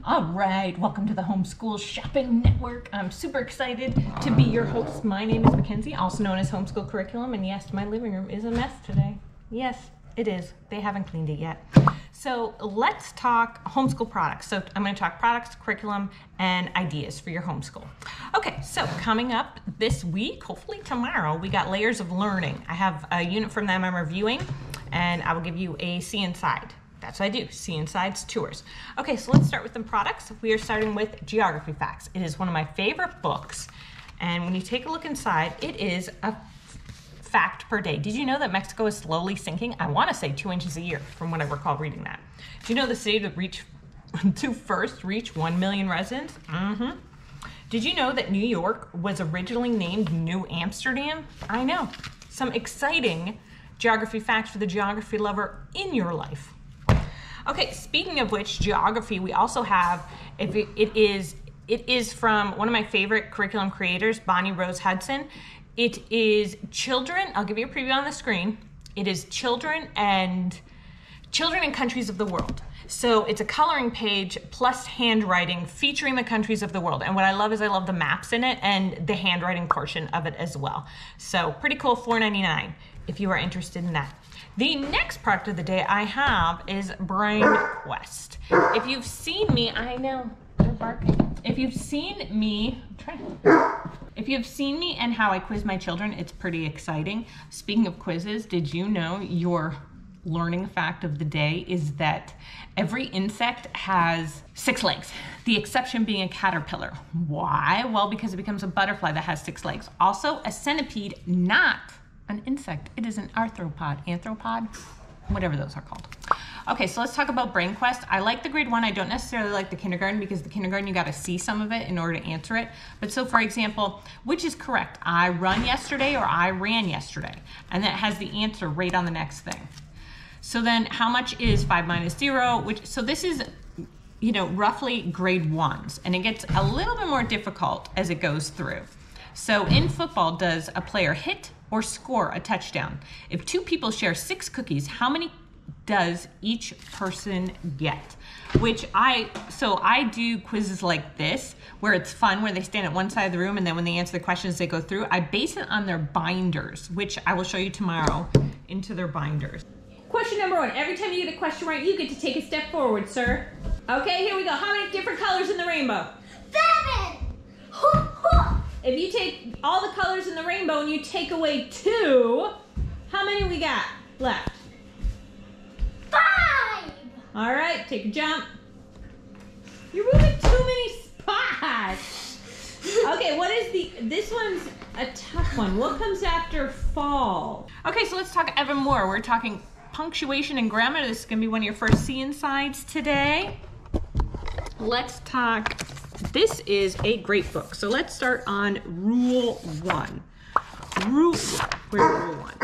All right, welcome to the Homeschool Shopping Network. I'm super excited to be your host. My name is Mackenzie, also known as Homeschool Curriculum, and yes, my living room is a mess today. Yes, it is. They haven't cleaned it yet. So let's talk homeschool products. So I'm going to talk products, curriculum, and ideas for your homeschool. Okay, so coming up this week, hopefully tomorrow, we got Layers of Learning. I have a unit from them I'm reviewing, and I will give you a See Inside. That's what I do, See Inside's tours. Okay, so let's start with the products. We are starting with Geography Facts. It is one of my favorite books, and when you take a look inside, it is a fact per day. Did you know that Mexico is slowly sinking? I want to say 2 inches a year, from what I recall reading that. Do you know the city to first reach 1 million residents? Did you know that New York was originally named New Amsterdam? I know. Some exciting geography facts for the geography lover in your life. Okay, speaking of which, geography, we also have, it is from one of my favorite curriculum creators, Bonnie Rose Hudson. It is children, I'll give you a preview on the screen. It is children and countries of the world. So it's a coloring page plus handwriting featuring the countries of the world. And what I love is I love the maps in it and the handwriting portion of it as well. So pretty cool, $4.99 if you are interested in that. The next product of the day I have is Brain Quest. If you've seen me, I know, they're barking. If you've seen me and how I quiz my children, it's pretty exciting. Speaking of quizzes, did you know your learning fact of the day is that every insect has 6 legs, the exception being a caterpillar. Why? Well, because it becomes a butterfly that has 6 legs. Also, a centipede, not an insect. It is an arthropod, whatever those are called. Okay, so let's talk about Brain Quest. I like the grade 1. I don't necessarily like the kindergarten because the kindergarten you got to see some of it in order to answer it. But so for example, which is correct? I run yesterday or I ran yesterday? And that has the answer right on the next thing. So then how much is 5 minus 0? So this is, roughly grade 1s, and it gets a little bit more difficult as it goes through. So in football, does a player hit or score a touchdown? If 2 people share 6 cookies, how many does each person get? So I do quizzes like this, where it's fun, where they stand at one side of the room, and then when they answer the questions, they go through. I base it on their binders, which I will show you tomorrow into their binders. Question number 1, every time you get a question right, you get to take a step forward, sir. Okay, here we go. How many different colors in the rainbow? 7! If you take all the colors in the rainbow and you take away 2, how many we got left? 5! All right, take a jump. You're moving too many spots. Okay, this one's a tough one. What comes after fall? Okay, so let's talk even more. We're talking punctuation and grammar. This is gonna be one of your first See Insides today. Let's talk. This is a great book. So let's start on Rule 1. Where's Rule 1?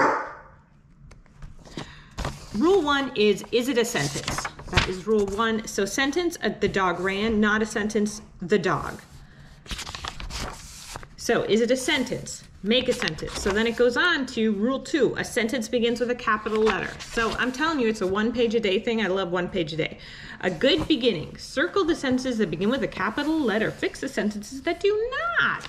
Rule 1 is it a sentence? That is Rule 1. So sentence, the dog ran, not a sentence, the dog. So is it a sentence? Make a sentence. So then it goes on to Rule 2. A sentence begins with a capital letter. So I'm telling you, it's a 1 page a day thing. I love 1 page a day. A good beginning. Circle the sentences that begin with a capital letter. Fix the sentences that do not.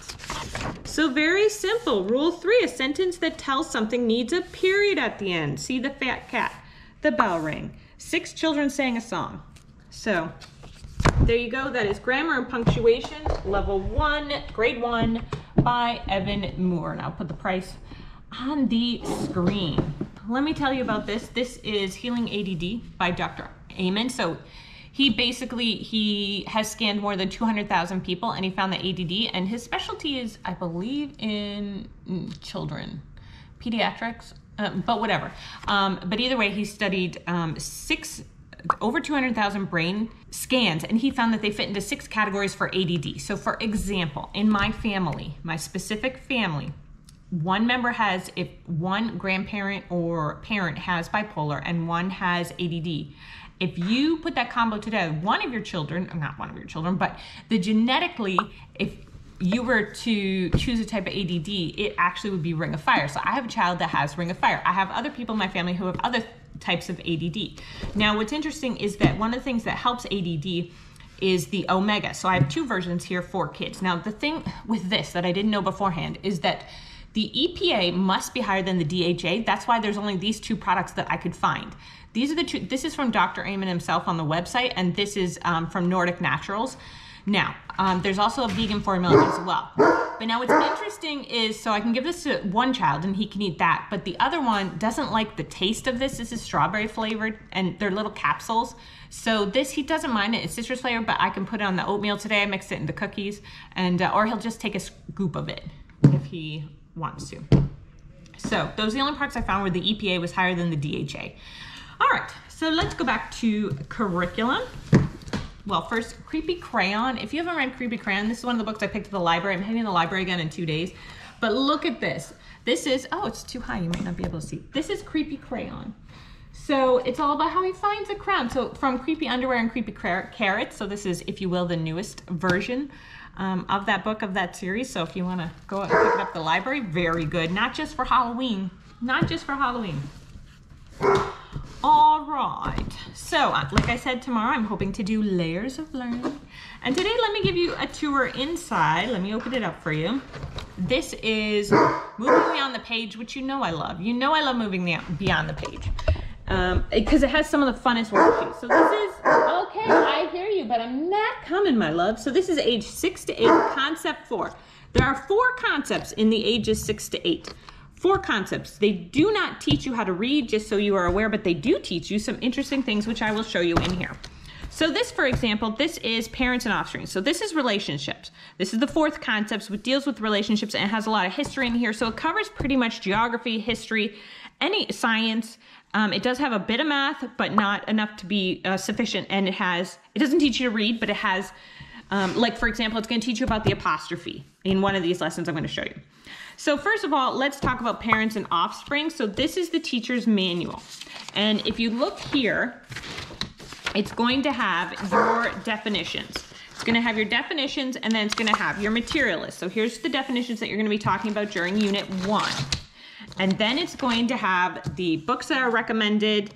So very simple. Rule 3. A sentence that tells something needs a period at the end. See the fat cat. The bell rang. 6 children sang a song. So there you go. That is Grammar and Punctuation, Level 1, Grade 1 by Evan Moore. And I'll put the price on the screen. Let me tell you about this. This is Healing ADD by Dr. Amen. So he has scanned more than 200,000 people, and he found that ADD, and his specialty is, I believe, in children, pediatrics, but whatever. But either way, he studied over 200,000 brain scans, and he found that they fit into 6 categories for ADD. So for example, in my family, my specific family, if one grandparent or parent has bipolar and one has ADD, if you put that combo together, one of your children, not one of your children, but genetically, if you were to choose a type of ADD, it actually would be Ring of Fire. So I have a child that has Ring of Fire. I have other people in my family who have other types of ADD. Now, what's interesting is that one of the things that helps ADD is the Omega. So I have 2 versions here for kids. Now, the thing with this that I didn't know beforehand is that the EPA must be higher than the DHA. That's why there's only these 2 products that I could find. These are the 2. This is from Dr. Amen himself on the website, and this is from Nordic Naturals. Now, there's also a vegan formula as well. But now what's interesting is, so I can give this to one child and he can eat that, but the other one doesn't like the taste of this. This is strawberry flavored and they're little capsules. So this, he doesn't mind it. It's citrus flavored, but I can put it on the oatmeal today. I mixed it in the cookies, and or he'll just take a scoop of it if he wants to. So those are the only parts I found where the EPA was higher than the DHA. All right, so let's go back to curriculum. Well, first, Creepy Crayon. If you haven't read Creepy Crayon, this is one of the books I picked at the library. I'm heading to the library again in 2 days. But look at this. This is, oh, it's too high. You might not be able to see. This is Creepy Crayon. So it's all about how he finds a crown. So from Creepy Underwear and Creepy Carrots. So this is, if you will, the newest version of that book, of that series. So if you want to go out and pick it up at the library, very good. Not just for Halloween. Not just for Halloween. All right, so like I said, tomorrow I'm hoping to do Layers of Learning. And today, let me give you a tour inside. Let me open it up for you. This is Moving Beyond the Page, which you know I love. You know I love moving beyond the page because it has some of the funnest worksheets. So this is, okay, I hear you, but I'm not coming, my love. So this is age 6 to 8, concept 4. There are 4 concepts in the ages 6 to 8. 4 concepts. They do not teach you how to read, just so you are aware, but they do teach you some interesting things, which I will show you in here. So this, for example, this is parents and offspring. So this is relationships. This is the 4th concept, which deals with relationships, and it has a lot of history in here. So it covers pretty much geography, history, any science. It does have a bit of math, but not enough to be sufficient. And it doesn't teach you to read, but it has, like for example, it's going to teach you about the apostrophe in one of these lessons I'm going to show you. So first of all, let's talk about parents and offspring. So this is the teacher's manual. And if you look here, it's going to have your definitions. It's going to have your definitions, and then it's going to have your material list. So here's the definitions that you're going to be talking about during Unit 1. And then it's going to have the books that are recommended,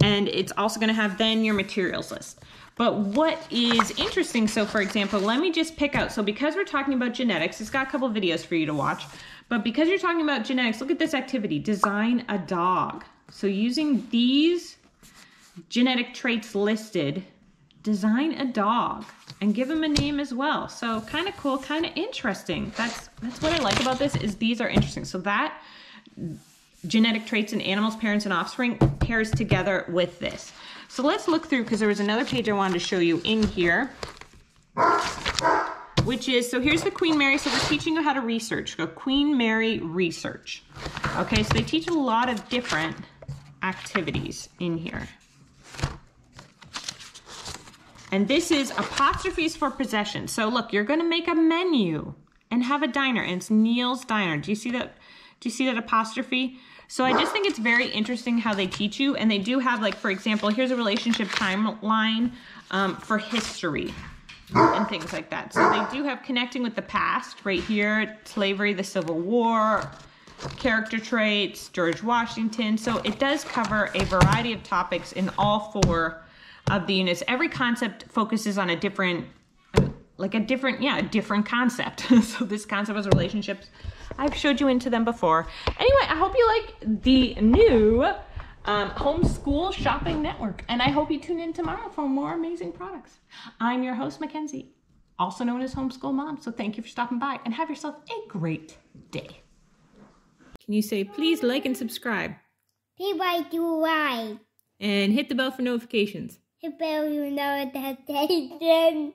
and it's also going to have then your materials list. But what is interesting, so for example, let me just pick out, so because we're talking about genetics, it's got a couple videos for you to watch, but because you're talking about genetics, look at this activity, design a dog. So using these genetic traits listed, design a dog and give him a name as well. So kind of cool, kind of interesting. That's what I like about this, is these are interesting. So that genetic traits in animals, parents, and offspring pairs together with this. So let's look through, because there was another page I wanted to show you in here, which is, so here's the Queen Mary. So we're teaching you how to research. Go Queen Mary Research. Okay, so they teach a lot of different activities in here. And this is apostrophes for possession. So look, you're going to make a menu and have a diner, and it's Neil's Diner. Do you see that? Do you see that apostrophe? So I just think it's very interesting how they teach you, and they do have, like, for example, here's a relationship timeline for history and things like that. So they do have connecting with the past right here, slavery, the Civil War, character traits, George Washington. So it does cover a variety of topics in all 4 of the units. Every concept focuses on a different, a different concept. So this concept was relationships. I've showed you into them before. Anyway, I hope you like the new Homeschool Shopping Network, and I hope you tune in tomorrow for more amazing products. I'm your host, Mackenzie, also known as Homeschool Mom. So thank you for stopping by, and have yourself a great day. Can you say, please like and subscribe? Please like to like. And hit the bell for notifications. Hit the bell for notifications.